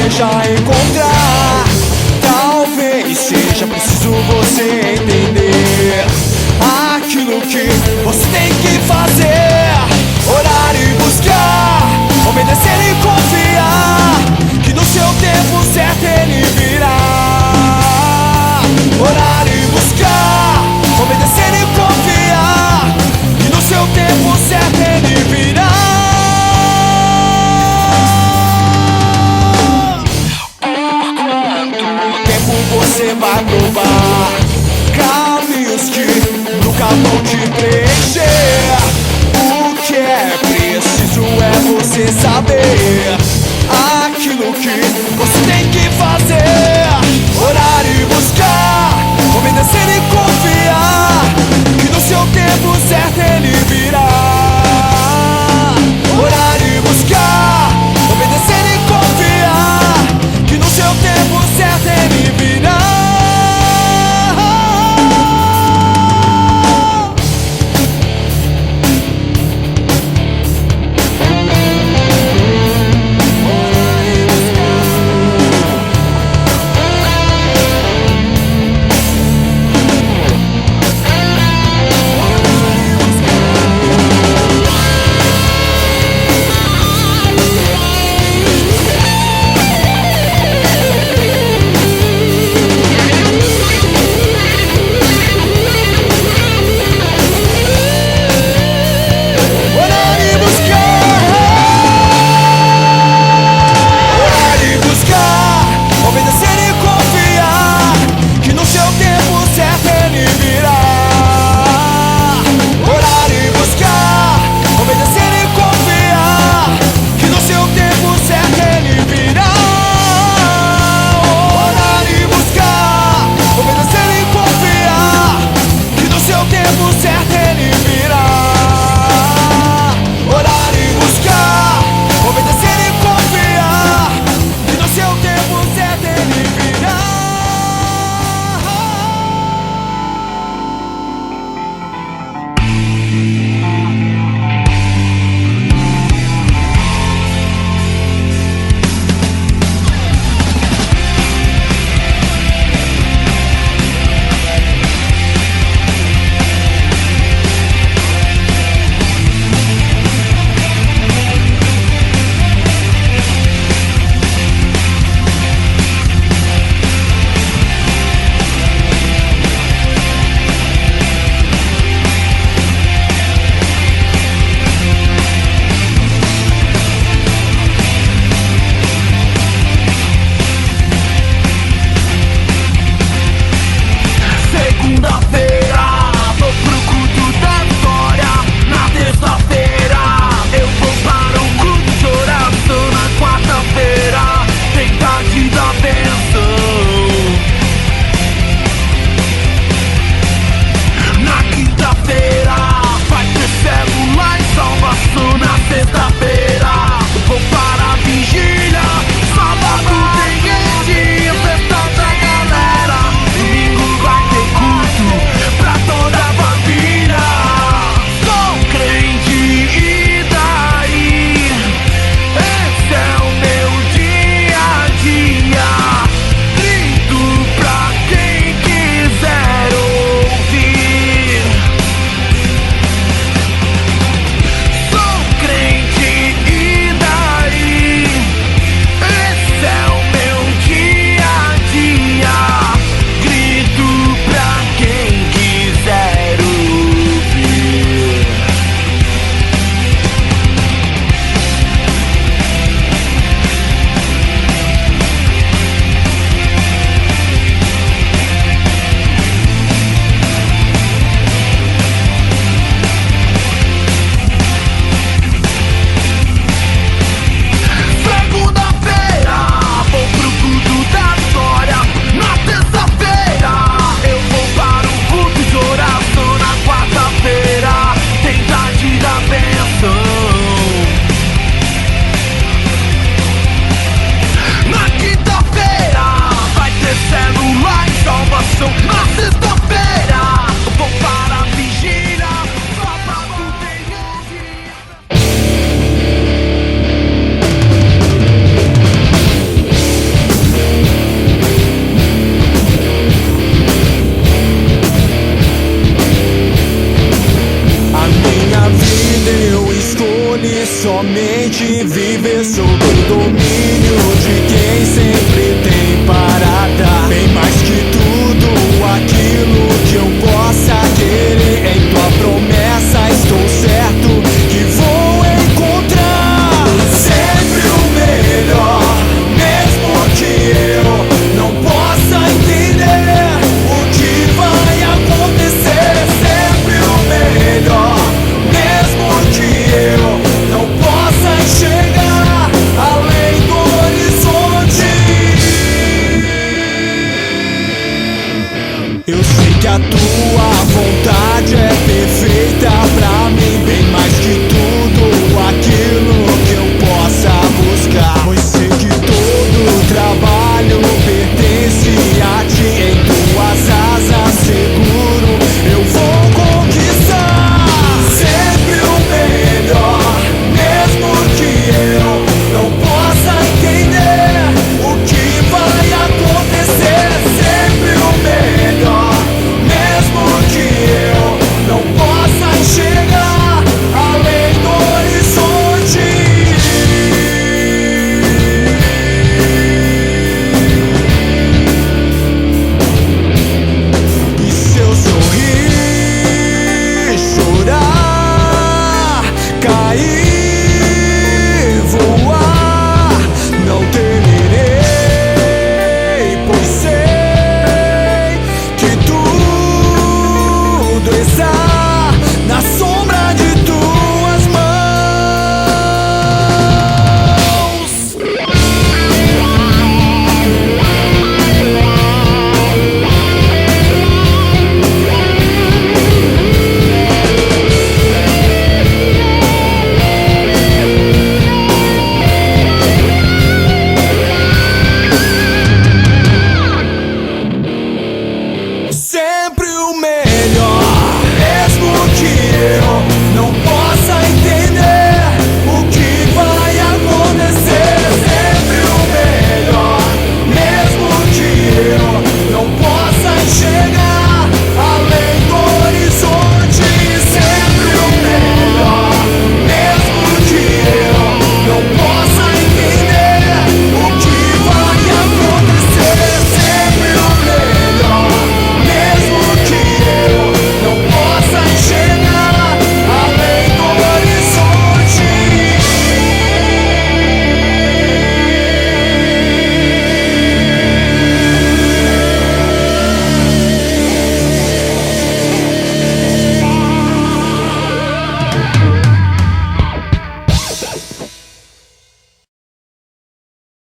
deseja encontrar. Talvez seja preciso você entender aquilo que você tem que fazer. Orar e buscar, obedecer e confiar, que no seu tempo certo ele virá. Orar e buscar, obedecer e confiar, que no seu tempo certo ele virá. somente viver sob o domínio de quem sempre tem para dar bem mais que tudo aquilo que eu possa querer. Em tua promessa estou certo que vou encontrar sempre o melhor, mesmo que eu não possa entender o que vai acontecer. Sempre o melhor, mesmo que eu não possa enxergar além do horizonte. Eu sei que a tua vontade é perfeita pra mim, bem mais que